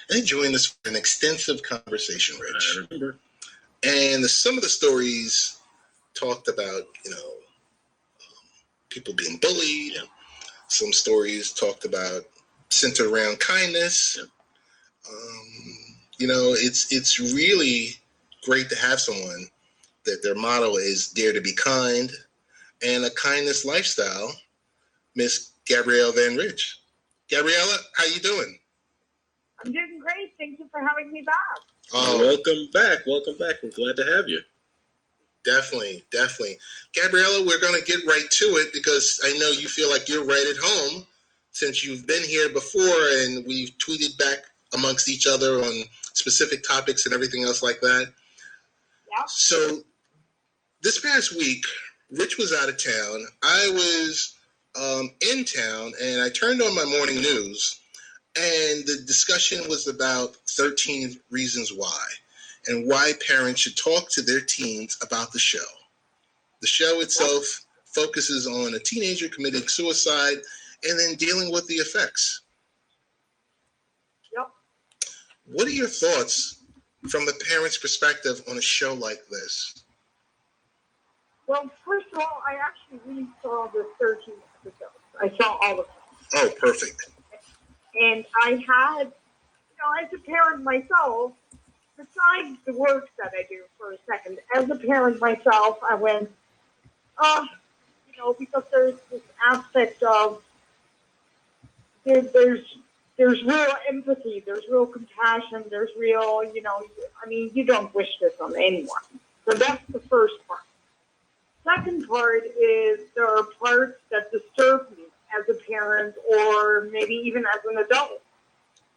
and they joined us for an extensive conversation, Rich. I remember. And some of the stories talked about, people being bullied. Yeah. Some stories talked about centered around kindness. Yeah. It's really great to have someone that their motto is dare to be kind and a kindness lifestyle, Miss Gabrielle Van Ridge. Gabriella, how you doing? I'm doing great. Thank you for having me back. Oh, Welcome back. We're glad to have you. Definitely. Gabriella, we're going to get right to it because I know you feel like you're right at home since you've been here before and we've tweeted back amongst each other on specific topics and everything else like that. Yeah. So this past week, Rich was out of town. I was in town, and I turned on my morning news, and the discussion was about 13 Reasons Why and why parents should talk to their teens about the show. The show itself focuses on a teenager committing suicide and then dealing with the effects. Yep. What are your thoughts from the parent's perspective on a show like this? Well, first of all, I actually really saw the 13 episodes. I saw all of them. Oh, perfect. And I had, as a parent myself, besides the work that I do for a second, as a parent myself, I went, because there's this aspect of, there's real empathy, there's real compassion, there's real, you don't wish this on anyone. So that's the first part. Second part is there are parts that disturb me as a parent or maybe even as an adult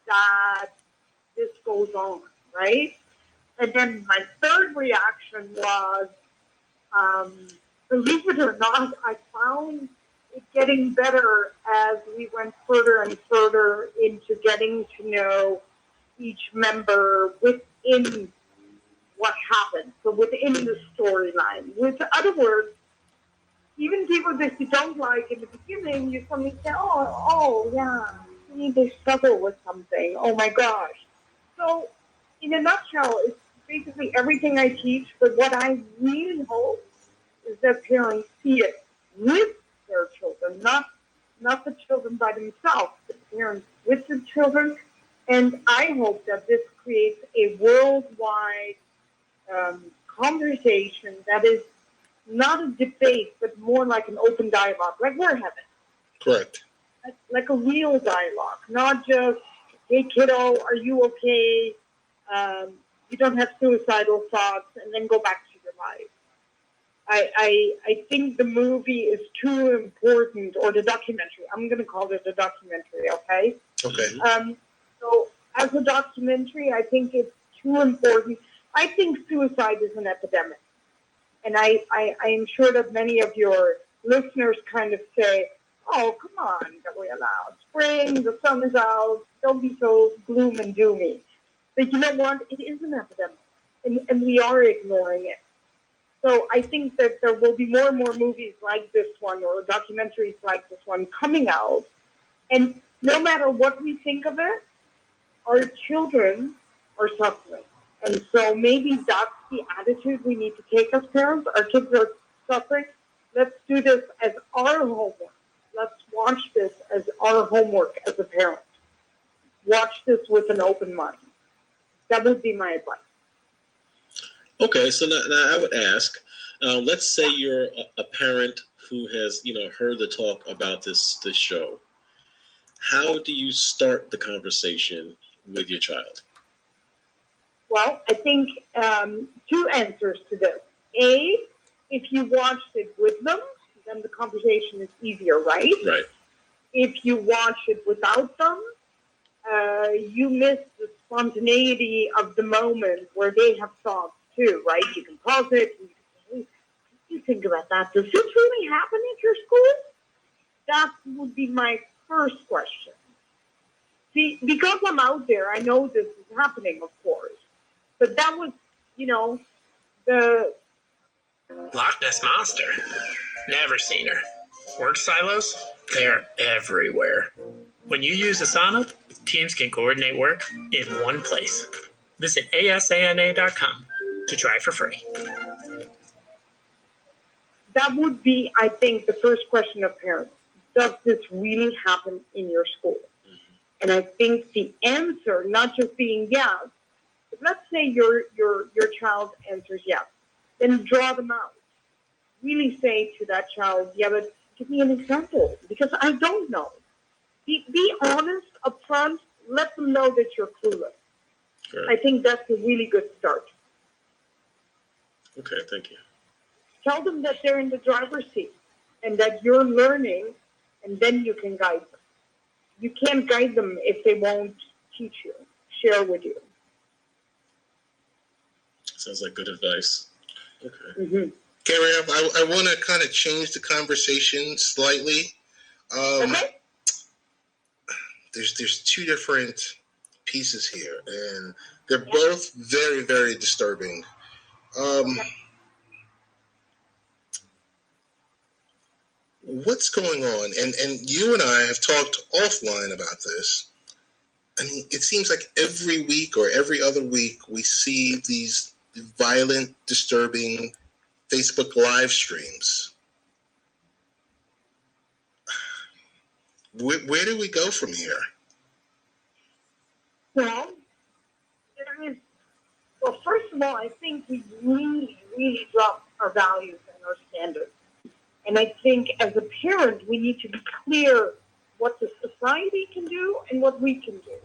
that this goes on, right? And then my third reaction was, believe it or not, I found it getting better as we went further and further into getting to know each member within what happened, so within the storyline. With other words, even people that you don't like in the beginning, you suddenly say, oh yeah, they struggle with something. Oh my gosh. So, in a nutshell, it's basically everything I teach, but what I really hope is that parents see it with their children, not the children by themselves, but parents with the children. And I hope that this creates a worldwide conversation that is not a debate, but more like an open dialogue, like we're having. Correct. Like a real dialogue, not just, hey kiddo, are you okay? You don't have suicidal thoughts, and then go back to your life. I think the movie is too important, or the documentary. I'm going to call it a documentary, okay? Okay. So as a documentary, I think it's too important. I think suicide is an epidemic. And I am sure that many of your listeners kind of say, oh, come on, Gabriella, spring, the sun is out, don't be so gloom and doomy. But you know what? It is an epidemic, and we are ignoring it. So I think that there will be more and more movies like this one or documentaries like this one coming out. And no matter what we think of it, our children are suffering. And so maybe that's the attitude we need to take as parents. Our kids are suffering. Let's do this as our homework. Let's watch this as our homework as a parent. Watch this with an open mind. That would be my advice. Okay, so now I would ask, let's say you're a parent who has, heard the talk about this show. How do you start the conversation with your child? Well, I think two answers to this. A, if you watched it with them, then the conversation is easier, right? Right. If you watch it without them, you miss the spontaneity of the moment where they have thoughts too, right? You can pause it. And you can say, you think about that. Does this really happen at your school? That would be my first question. See, because I'm out there, I know this is happening, of course. But that was, the... Loch Ness Monster. Never seen her. Word silos? They're everywhere. When you use Asana, teams can coordinate work in one place. Visit asana.com to try for free. That would be, I think, the first question of parents. Does this really happen in your school? And I think the answer, not just being yes, but let's say your child answers yes, then draw them out. Really say to that child, yeah, but give me an example, because I don't know. Be honest up front. Let them know that you're clueless. Sure. I think that's a really good start. Okay, thank you. Tell them that they're in the driver's seat and that you're learning, and then you can guide them. You can't guide them if they won't teach you, share with you. Sounds like good advice. Okay. Mm-hmm. Carrie, I want to kind of change the conversation slightly. Okay? There's two different pieces here, and they're both very, very disturbing. What's going on? And you and I have talked offline about this. I mean, it seems like every week or every other week we see these violent, disturbing Facebook live streams. Where do we go from here? Well, first of all, I think we really, really dropped our values and our standards. And I think as a parent, we need to be clear what the society can do and what we can do.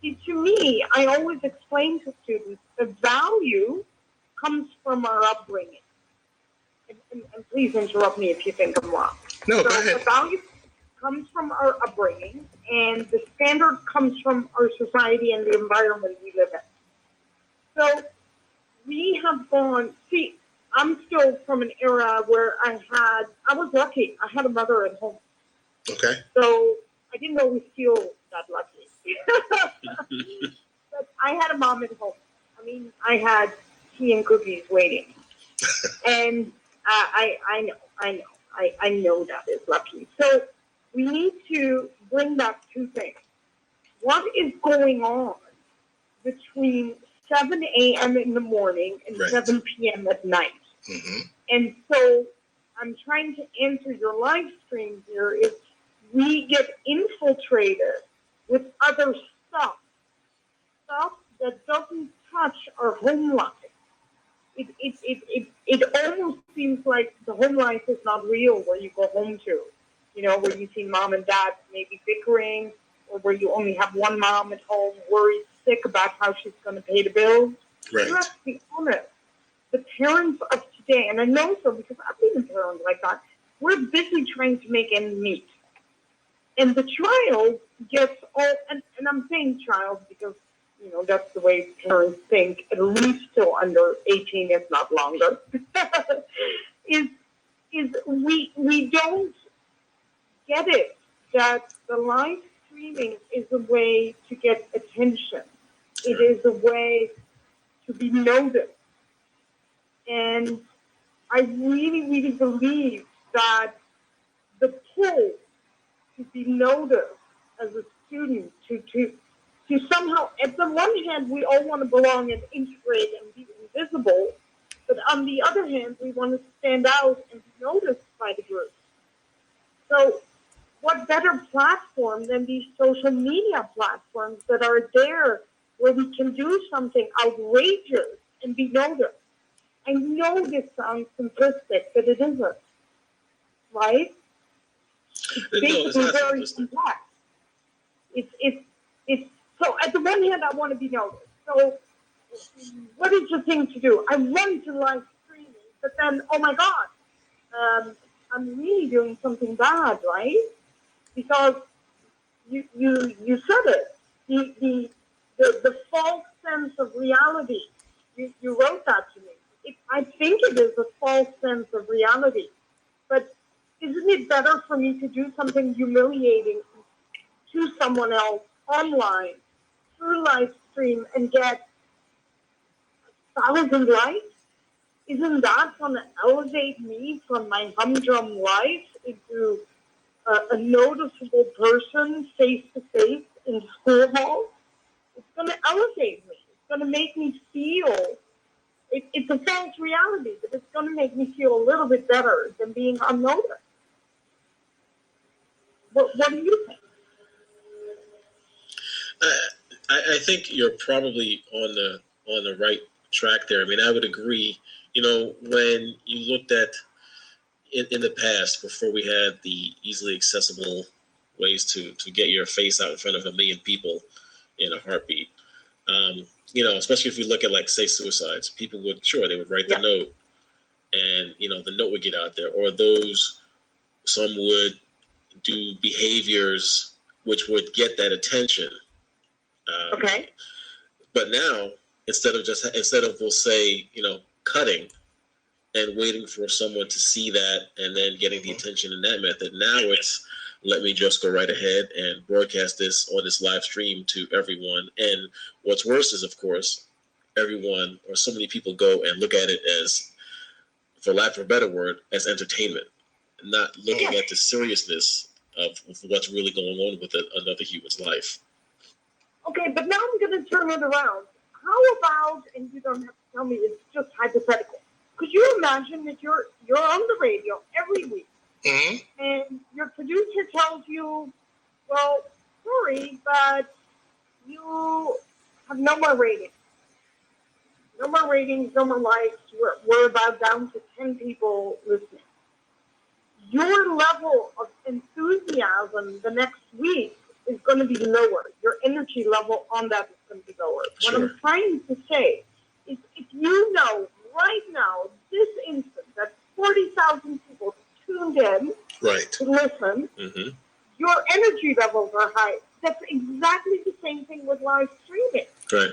See, to me, I always explain to students the value comes from our upbringing. And please interrupt me if you think I'm wrong. No, go So ahead. the value comes from our upbringing, and the standard comes from our society and the environment we live in. So we have gone, see, I'm still from an era where I was lucky. I had a mother at home. Okay. So I didn't always feel that lucky. But I had a mom at home. I mean, I had tea and cookies waiting. And I know that is lucky. So we need to bring back two things. What is going on between 7 a.m. in the morning and Right. 7 p.m. at night? Mm-hmm. And so I'm trying to answer your live stream here is we get infiltrated with other stuff that doesn't touch our home life. It almost seems like the home life is not real where you go home to, where you see mom and dad maybe bickering, or where you only have one mom at home worried sick about how she's going to pay the bills. Right. You have to be honest. The parents of today, and I know so because I've been a parent like that, we're busy trying to make ends meet. And the child gets all, and I'm saying child because, that's the way parents think, at least till under 18, if not longer, is we don't get it that the live streaming is a way to get attention. It is a way to be noticed. And I really, really believe that the pull to be noticed as a student, to somehow, at the one hand, we all want to belong and integrate and be invisible, but on the other hand, we want to stand out and be noticed by the group. So what better platform than these social media platforms that are there where we can do something outrageous and be noticed? I know this sounds simplistic, but it isn't, right? It's basically very complex. It's so at the one hand, I want to be noticed. So what is the thing to do? I want to live streaming, but then, oh my God, I'm really doing something bad, right? Because you said it. The false sense of reality. You wrote that to me. I think it is a false sense of reality. But isn't it better for me to do something humiliating to someone else online through live stream and get 1,000 likes? Isn't that going to elevate me from my humdrum life into a noticeable person face to face in school halls, it's going to elevate me. It's going to make me feel. It's a false reality, but it's going to make me feel a little bit better than being unnoticed. What do you think? I think you're probably on the right track there. I mean, I would agree. You know, when you looked at in the past, before we had the easily accessible ways to get your face out in front of a million people in a heartbeat, you know, especially if we look at, like, say, suicides, people would, sure, they would write the note, and, you know, the note would get out there, or some would do behaviors which would get that attention. Okay. But now, instead of, we'll say, you know, cutting and waiting for someone to see that and then getting the attention in that method, now it's, let me just go right ahead and broadcast this on this live stream to everyone. And what's worse is, of course, everyone, or so many people, go and look at it as, for lack of a better word, as entertainment, not looking at the seriousness of what's really going on with another human's life. Okay, but now I'm going to turn it around. How about, and you don't have to tell me, it's just hypothetical. Could you imagine that you're on the radio every week, and your producer tells you, well, sorry, but you have no more ratings. No more ratings, no more likes. We're about down to 10 people listening. Your level of enthusiasm the next week is going to be lower. Your energy level on that is going to be lower. Sure. What I'm trying to say is, if you know right now, this instant, that 40,000 people tuned in to listen, your energy levels are high. That's exactly the same thing with live streaming. Right.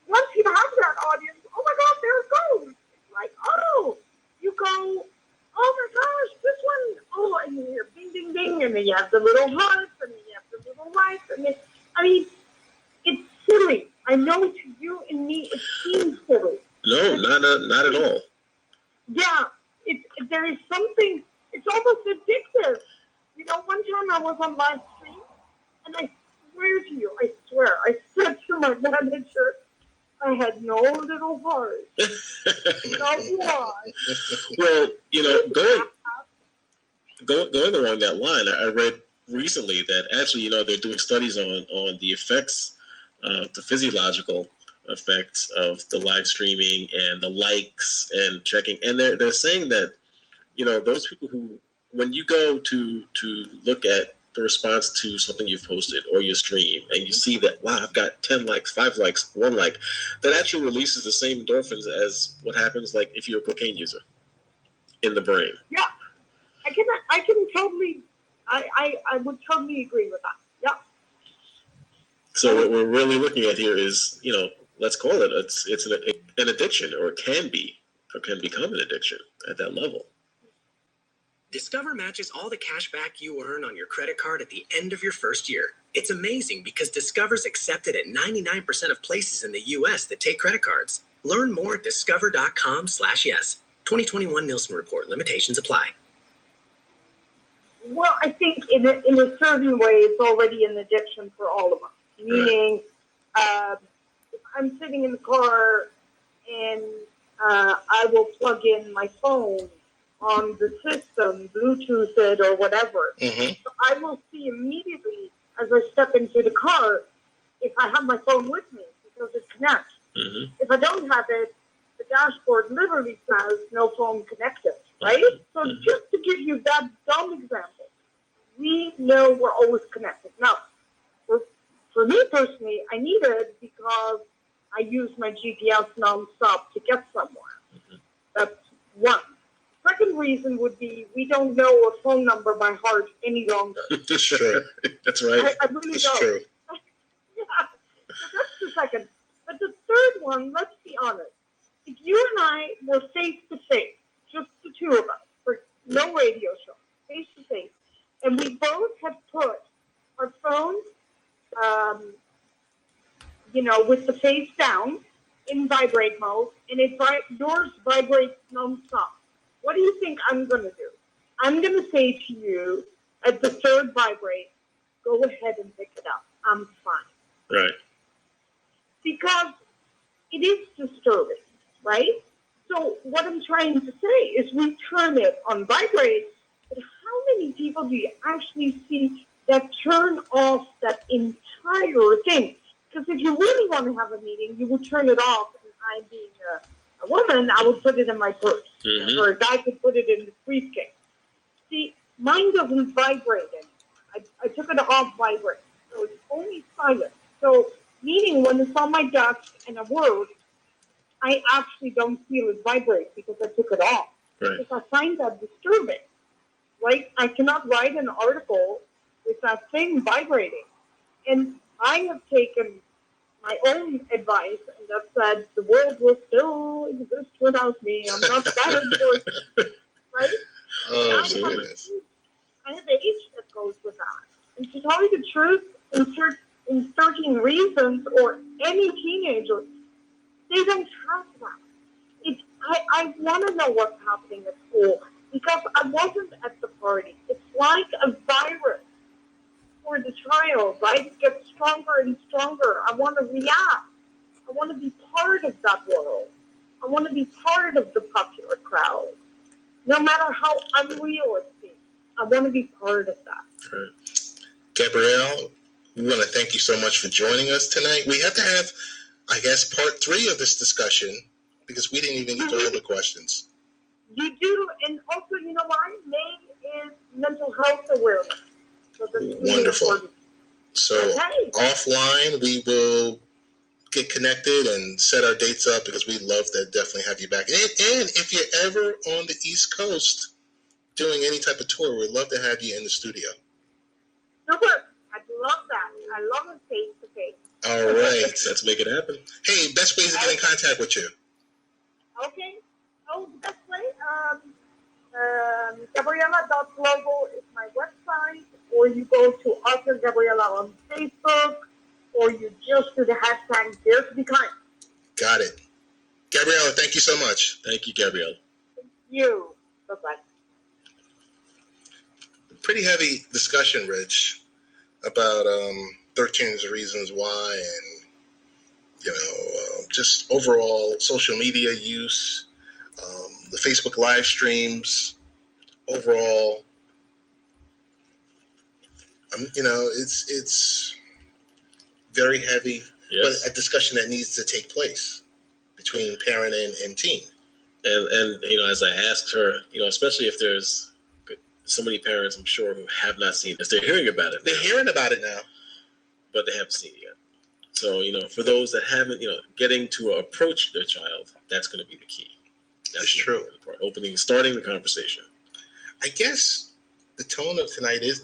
Once you have that audience, oh my God, there it goes. It's like, oh, you go, oh my gosh, this one, oh, and you hear ding, ding, ding, and then you have the little hearts, and then you have the little lights, and then, I mean, it's silly. I know to you and me, it seems silly. No, not at all. Yeah, there is something, it's almost addictive. You know, one time I was on live stream, and I swear, I said to my manager, I had no little heart. Not one. Well, you know, going along that line, I read recently that actually, you know, they're doing studies on the effects, the physiological effects of the live streaming and the likes and checking, and they're saying that, you know, those people who, when you go to look at the response to something you've posted or your stream, and you see that, wow, I've got 10 likes, 5 likes, 1 like, that actually releases the same endorphins as what happens, like, if you're a cocaine user in the brain. Yeah, I can totally, I would totally agree with that. Yeah. So what we're really looking at here is, you know, let's call it, it's an addiction, or it can become an addiction at that level. Discover matches all the cash back you earn on your credit card at the end of your first year. It's amazing because Discover's accepted at 99% of places in the U.S. that take credit cards. Learn more at discover.com/yes. 2021 Nielsen Report. Limitations apply. Well, I think in a certain way, it's already an addiction for all of us. Meaning, if I'm sitting in the car and I will plug in my phone on the system, Bluetooth it or whatever, so I will see immediately as I step into the car if I have my phone with me, because it connects. If I don't have it, the dashboard literally says no phone connected, right? So just to give you that dumb example, we know we're always connected. Now, for me personally, I need it because I use my GPS nonstop to get somewhere. That's one. Second reason would be we don't know a phone number by heart any longer. That's true. That's right. I really It's don't. true. Yeah. So that's the second. But the third one, let's be honest. If you and I were face to face, just the two of us, for no radio show, face to face, and we both had put our phones, with the face down in vibrate mode, and yours vibrates nonstop. What do you think I'm going to do? I'm going to say to you, At the third vibrate, go ahead and pick it up. I'm fine. Right. Because it is disturbing, right? So what I'm trying to say is we turn it on vibrate, but how many people do you actually see that turn off that entire thing? Because if you really want to have a meeting, you would turn it off, and I being a woman, I would put it in my purse, Mhm. or a guy could put it in the briefcase. See, mine doesn't vibrate anymore. I took it off vibrate, so it's only silent. So, meaning when it's on my desk and I work, I actually don't feel it vibrate because I took it off. Right. Because I find that disturbing. Right? I cannot write an article with that thing vibrating. And I have taken my own advice, and that said, the world will still exist without me. I'm not that important. Right? Oh, I goodness. have age that goes with that. And to tell you the truth, in 13 Reasons or any teenager, they don't have that. I want to know what's happening at school because I wasn't at the party. It's like a virus for the child, right? It gets stronger and stronger. I want to react. I want to be part of that world. I want to be part of the popular crowd. No matter how unreal it seems, I want to be part of that. Right. Gabrielle, we want to thank you so much for joining us tonight. We have to have, I guess, part 3 of this discussion because we didn't even get to all the questions. You do, and also, you know why? May is mental health awareness. So that's really Wonderful. important. So Okay. offline, we will get connected and set our dates up because we'd love to definitely have you back. And if you're ever on the East Coast doing any type of tour, we'd love to have you in the studio. Super. I'd love that. I love it face to face. All right. Let's make it happen. Hey, best ways to get in contact with you. Okay. Oh, the best way? Gabriella.global is my website, or you go to Author Gabriella on Facebook, or you just do the hashtag Dare to Be Kind. Got it. Gabriella, thank you so much. Thank you, Gabrielle. You. Bye-bye. Pretty heavy discussion, Rich, about 13 Reasons Why and, just overall social media use, the Facebook live streams, overall, it's very heavy, Yes. but a discussion that needs to take place between parent and teen. And as I asked her, especially if there's so many parents, I'm sure, who have not seen this, they're hearing about it now, They're hearing about it now. but they haven't seen it yet. So, for those that haven't, getting to approach their child, that's going to be the key. That's It's true. Starting the conversation. I guess the tone of tonight is